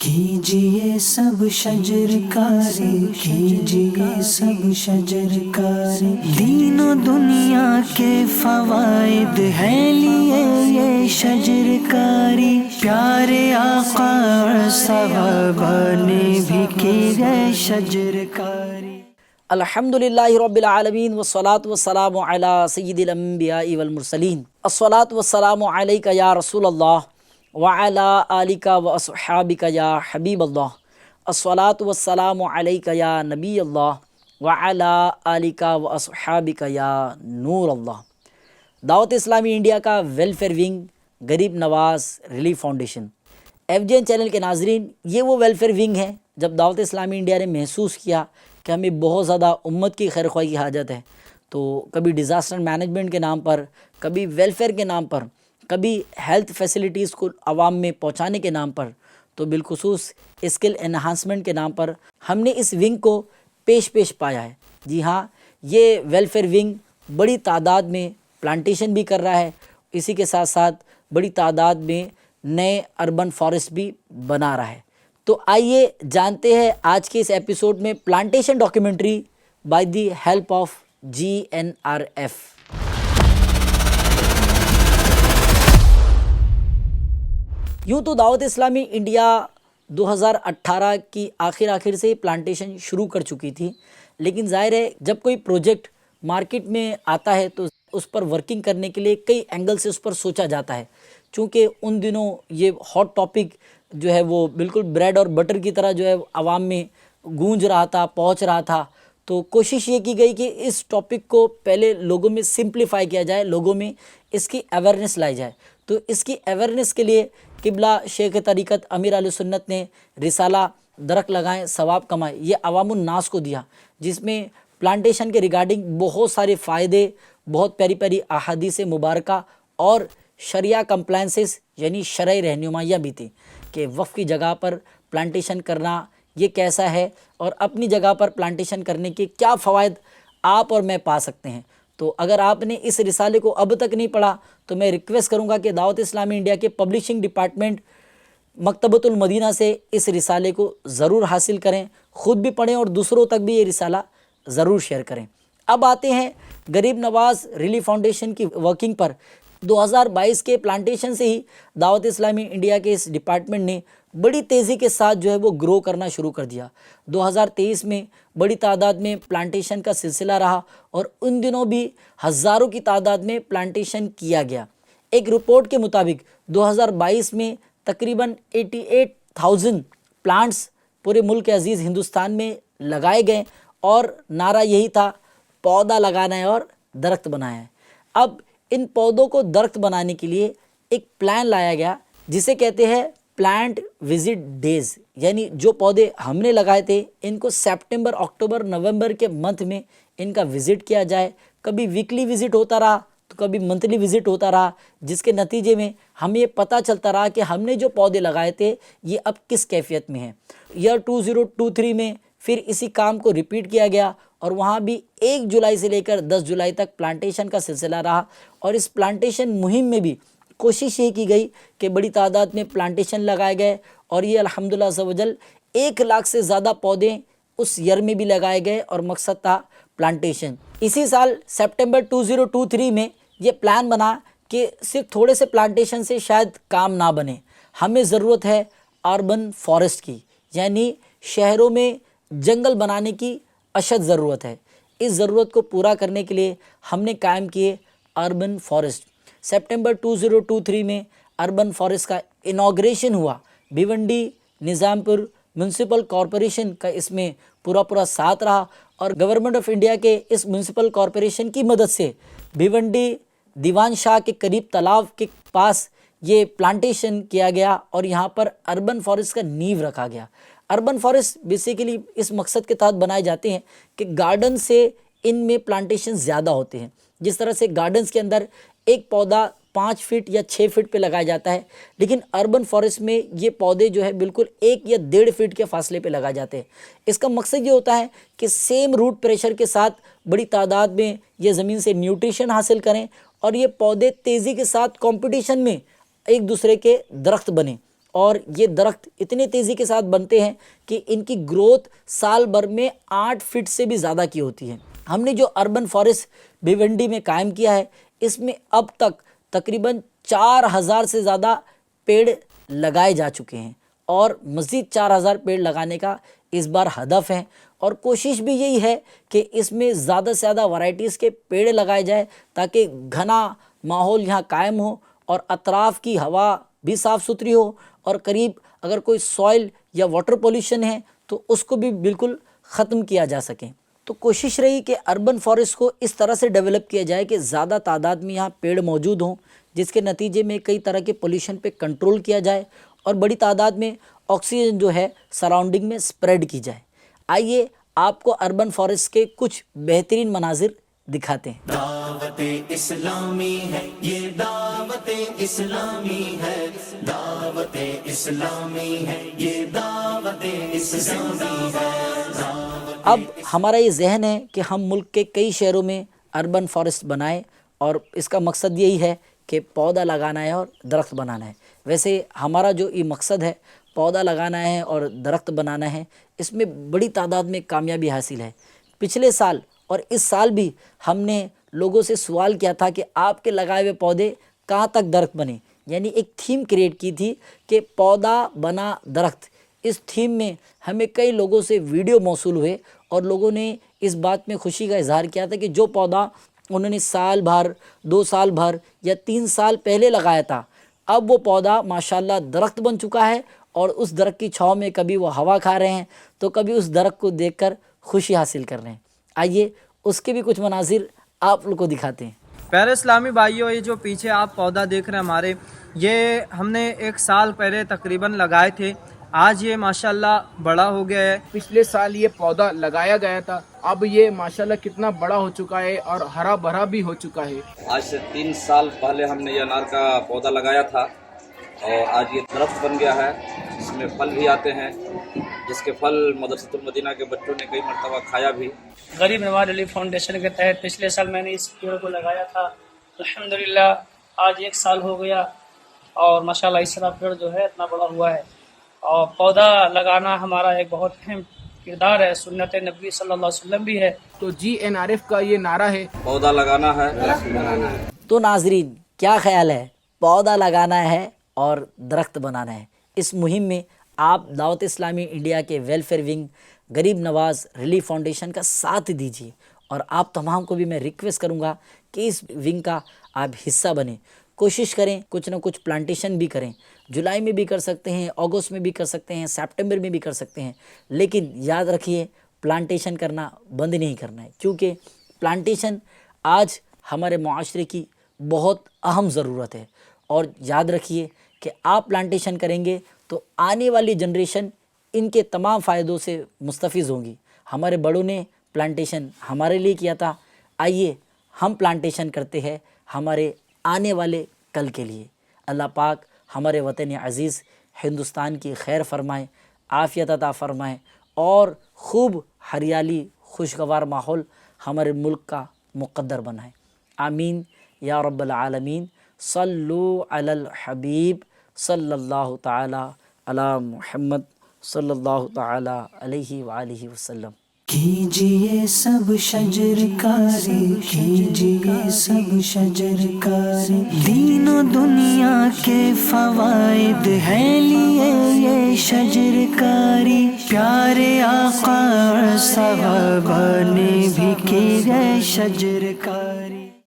کیجئے سب شجر کاری، کیجئے سب شجر کاری، دین و دنیا کے فوائد ہیں لیے یہ شجر کاری، پیارے آقا اور صحابہ نے بھی کی ہے شجر کاری۔ الحمدللہ رب العالمین والصلاة والسلام علی سید الانبیاء والمرسلین، الصلاة والسلام علیک یا رسول اللہ وعلی آلک واصحابک یا حبیب اللہ، الصلاة والسلام علیک یا نبی اللہ وعلی آلک واصحابک یا نور اللہ۔ دعوت اسلامی انڈیا کا welfare wing Gharib Nawaz relief foundation, F G N channel کے ناظرین، یہ وہ ویلفیئر ونگ ہے جب دعوت اسلامی انڈیا نے محسوس کیا کہ ہمیں بہت زیادہ امت کی خیر خواہی کی حاجت ہے، تو کبھی ڈیزاسٹر مینجمنٹ کے نام پر، کبھی ویلفیئر کے نام پر، کبھی ہیلتھ فیسلٹیز کو عوام میں پہنچانے کے نام پر، تو بالخصوص اسکل انہانسمنٹ کے نام پر ہم نے اس ونگ کو پیش پایا ہے۔ جی ہاں، یہ ویلفیئر ونگ بڑی تعداد میں پلانٹیشن بھی کر رہا ہے، اسی کے ساتھ ساتھ بڑی تعداد میں نئے اربن فارسٹ بھی بنا رہا ہے۔ تو آئیے جانتے ہیں آج کے اس ایپیسوڈ میں plantation documentary by the help of GNRF۔ یوں تو دعوت اسلامی انڈیا 2018 کی آخر سے پلانٹیشن شروع کر چکی تھی، لیکن ظاہر ہے جب کوئی پروجیکٹ مارکیٹ میں آتا ہے تو اس پر ورکنگ کرنے کے لیے کئی اینگل سے اس پر سوچا جاتا ہے، چونکہ ان دنوں یہ ہاٹ ٹاپک جو ہے وہ بالکل بریڈ اور بٹر کی طرح جو ہے عوام میں گونج رہا تھا، پہنچ رہا تھا۔ تو کوشش یہ کی گئی کہ اس ٹاپک کو پہلے لوگوں میں سمپلیفائی کیا جائے، لوگوں میں اس کی اویئرنیس لائی جائے۔ تو اس کی اویئرنیس کے لیے قبلہ شیخ طریقت امیر اہل سنت نے رسالہ درخت لگائیں ثواب کمائیں یہ عوام الناس کو دیا، جس میں پلانٹیشن کے ریگارڈنگ بہت سارے فائدے، بہت پیاری احادیث مبارکہ اور شریعہ کمپلائنسز یعنی شرعی رہنمائیاں بھی تھیں کہ وقف کی جگہ پر پلانٹیشن کرنا یہ کیسا ہے اور اپنی جگہ پر پلانٹیشن کرنے کے کیا فوائد آپ اور میں پا سکتے ہیں۔ تو اگر آپ نے اس رسالے کو اب تک نہیں پڑھا تو میں ریکویسٹ کروں گا کہ دعوت اسلامی انڈیا کے پبلشنگ ڈپارٹمنٹ مکتبۃ المدینہ سے اس رسالے کو ضرور حاصل کریں، خود بھی پڑھیں اور دوسروں تک بھی یہ رسالہ ضرور شیئر کریں۔ اب آتے ہیں غریب نواز ریلیف فاؤنڈیشن کی ورکنگ پر۔ 2022 کے پلانٹیشن سے ہی دعوت اسلامی انڈیا کے اس ڈپارٹمنٹ نے بڑی تیزی کے ساتھ جو ہے وہ گرو کرنا شروع کر دیا۔ 2023 میں بڑی تعداد میں پلانٹیشن کا سلسلہ رہا اور ان دنوں بھی ہزاروں کی تعداد میں پلانٹیشن کیا گیا۔ ایک رپورٹ کے مطابق 2022 میں تقریباً 88,000 پلانٹس پورے ملک عزیز ہندوستان میں لگائے گئے اور نعرہ یہی تھا، پودا لگانا ہے اور درخت بنانا ہے۔ اب ان پودوں کو درخت بنانے کے لیے ایک پلان لایا گیا جسے کہتے ہیں پلانٹ وزٹ ڈیز، یعنی جو پودے ہم نے لگائے تھے ان کو سپٹمبر، اکتوبر، نومبر کے منتھ میں ان کا وزٹ کیا جائے۔ کبھی ویکلی وزٹ ہوتا رہا تو کبھی منتھلی وزٹ ہوتا رہا، جس کے نتیجے میں ہمیں یہ پتہ چلتا رہا کہ ہم نے جو پودے لگائے تھے یہ اب کس کیفیت میں ہیں۔ ایئر 2023 میں پھر اسی کام کو ریپیٹ کیا گیا اور وہاں بھی 1 جولائی سے لے کر 10 جولائی تک پلانٹیشن کا سلسلہ رہا، اور اس پلانٹیشن مہم میں بھی کوشش یہ کی گئی کہ بڑی تعداد میں پلانٹیشن لگائے گئے، اور یہ الحمدللہ عز و جل 1 لاکھ سے زیادہ پودے اس ایئر میں بھی لگائے گئے اور مقصد تھا پلانٹیشن۔ اسی سال سپٹمبر 2023 میں یہ پلان بنا کہ صرف تھوڑے سے پلانٹیشن سے شاید کام نہ بنے، ہمیں ضرورت ہے اربن فارسٹ کی، یعنی شہروں میں جنگل بنانے کی اشد ضرورت ہے۔ اس ضرورت کو پورا کرنے کے لیے ہم نے قائم کیے اربن فارسٹ۔ سپٹمبر 2023 میں اربن فارسٹ کا انوگریشن ہوا۔ بھیونڈی نظام پور میونسپل کارپوریشن کا اس میں پورا ساتھ رہا، اور گورنمنٹ آف انڈیا کے اس میونسپل کارپوریشن کی مدد سے بھیونڈی دیوان شاہ کے قریب تالاب کے پاس یہ پلانٹیشن کیا گیا اور یہاں پر اربن فارسٹ کا نیو رکھا گیا۔ اربن فارسٹ بیسیکلی اس مقصد کے تحت بنائے جاتے ہیں کہ گارڈن سے ان میں پلانٹیشن زیادہ ہوتے ہیں۔ جس طرح سے گارڈنز کے اندر ایک پودا 5 فٹ یا 6 فٹ پہ لگایا جاتا ہے، لیکن اربن فارسٹ میں یہ پودے جو ہے بالکل 1 یا 1.5 فٹ کے فاصلے پہ لگائے جاتے ہیں۔ اس کا مقصد یہ ہوتا ہے کہ سیم روٹ پریشر کے ساتھ بڑی تعداد میں یہ زمین سے نیوٹریشن حاصل کریں اور یہ پودے تیزی کے ساتھ کمپٹیشن میں ایک دوسرے کے درخت بنے۔ اور یہ درخت اتنے تیزی کے ساتھ بنتے ہیں کہ ان کی گروتھ سال بھر میں 8 فٹ سے بھی زیادہ کی ہوتی ہے۔ ہم نے جو اربن فارسٹ بھیونڈی میں قائم کیا ہے، اس میں اب تک تقریباً 4000 سے زیادہ پیڑ لگائے جا چکے ہیں، اور مزید 4000 پیڑ لگانے کا اس بار ہدف ہے، اور کوشش بھی یہی ہے کہ اس میں زیادہ سے زیادہ ورائٹیز کے پیڑ لگائے جائے تاکہ گھنا ماحول یہاں قائم ہو، اور اطراف کی ہوا بھی صاف ستھری ہو، اور قریب اگر کوئی سوائل یا واٹر پولیوشن ہے تو اس کو بھی بالکل ختم کیا جا سکے۔ تو کوشش رہی کہ اربن فارسٹ کو اس طرح سے ڈیولپ کیا جائے کہ زیادہ تعداد میں یہاں پیڑ موجود ہوں، جس کے نتیجے میں کئی طرح کے پولیوشن پہ کنٹرول کیا جائے اور بڑی تعداد میں آکسیجن جو ہے سراؤنڈنگ میں سپریڈ کی جائے۔ آئیے آپ کو اربن فارسٹ کے کچھ بہترین مناظر دکھاتے ہیں۔ دعوت اسلامی ہے یہ، دعوت اسلامی ہے، دعوت اسلامی ہے یہ، دعوت اسلامی ہے۔ اب ہمارا یہ ذہن ہے کہ ہم ملک کے کئی شہروں میں اربن فارسٹ بنائیں، اور اس کا مقصد یہی ہے کہ پودا لگانا ہے اور درخت بنانا ہے۔ ویسے ہمارا جو یہ مقصد ہے پودا لگانا ہے اور درخت بنانا ہے، اس میں بڑی تعداد میں کامیابی حاصل ہے۔ پچھلے سال اور اس سال بھی ہم نے لوگوں سے سوال کیا تھا کہ آپ کے لگائے ہوئے پودے کہاں تک درخت بنے، یعنی ایک تھیم کریٹ کی تھی کہ پودا بنا درخت۔ اس تھیم میں ہمیں کئی لوگوں سے ویڈیو موصول ہوئے، اور لوگوں نے اس بات میں خوشی کا اظہار کیا تھا کہ جو پودا انہوں نے سال بھر، 2 سال بھر یا 3 سال پہلے لگایا تھا، اب وہ پودا ماشاءاللہ درخت بن چکا ہے، اور اس درخت کی چھاؤں میں کبھی وہ ہوا کھا رہے ہیں تو کبھی اس درخت کو دیکھ کر خوشی حاصل کر رہے ہیں۔ آئیے اس کے بھی کچھ مناظر آپ لوگ کو دکھاتے ہیں۔ پیارے اسلامی بھائیوں، یہ جو پیچھے آپ پودا دیکھ رہے ہیں ہمارے، یہ ہم نے 1 سال پہلے تقریباً لگائے تھے۔ آج یہ ماشاءاللہ بڑا ہو گیا ہے۔ پچھلے سال یہ پودا لگایا گیا تھا، اب یہ ماشاءاللہ کتنا بڑا ہو چکا ہے اور ہرا بھرا بھی ہو چکا ہے۔ آج سے 3 سال پہلے ہم نے یہ انار کا پودا لگایا تھا، اور آج یہ درخت بن گیا ہے، جس میں پھل بھی آتے ہیں، جس کے پھل مدرسۃ المدینہ کے بچوں نے کئی مرتبہ کھایا بھی۔ غریب نواز ریلیف فاؤنڈیشن کے تحت پچھلے سال میں نے اس پیڑ کو لگایا تھا، الحمدللہ آج 1 سال ہو گیا، اور ماشاءاللہ اس طرح پیڑ جو ہے اتنا بڑا ہوا ہے۔ اور پودا لگانا ہمارا ایک بہت اہم کردار ہے، سنت نبی صلی اللہ علیہ وسلم بھی ہے۔ تو GNRF کا یہ نعرہ ہے، پودا لگانا ہے، درخت بنانا ہے۔ تو ناظرین، کیا خیال ہے؟ پودا لگانا ہے اور درخت بنانا ہے۔ اس مہم میں آپ دعوت اسلامی انڈیا کے welfare wing Gharib Nawaz relief foundation کا ساتھ دیجیے، اور آپ تمام کو بھی میں ریکویسٹ کروں گا کہ اس ونگ کا آپ حصہ بنیں۔ کوشش کریں کچھ نہ کچھ پلانٹیشن بھی کریں، جولائی میں بھی کر سکتے ہیں، اگست میں بھی کر سکتے ہیں، سپٹمبر میں بھی کر سکتے ہیں، لیکن یاد رکھیے پلانٹیشن کرنا بند نہیں کرنا ہے، کیونکہ پلانٹیشن آج ہمارے معاشرے کی بہت اہم ضرورت ہے۔ اور یاد رکھیے کہ آپ پلانٹیشن کریں گے تو آنے والی جنریشن ان کے تمام فائدوں سے مستفیض ہوں گی۔ ہمارے بڑوں نے پلانٹیشن ہمارے لیے کیا تھا، آئیے ہم پلانٹیشن کرتے ہیں ہمارے آنے والے کل کے لیے۔ اللہ پاک ہمارے وطن عزیز ہندوستان کی خیر فرمائے، عافیت عطا فرمائے، اور خوب ہریالی خوشگوار ماحول ہمارے ملک کا مقدر بنائے۔ آمین یا رب العالمین۔ صلو علی الحبیب صلی اللہ تعالی علی محمد صلی اللہ تعالی علیہ وآلہ وسلم۔ کیجئے سب شجر کاری، کیجئے سب شجر کاری، دین و دنیا کے فوائد ہیں لیے یہ شجر کاری، پیارے آقا اور صحابہ نے بھی کی ہے شجر کاری۔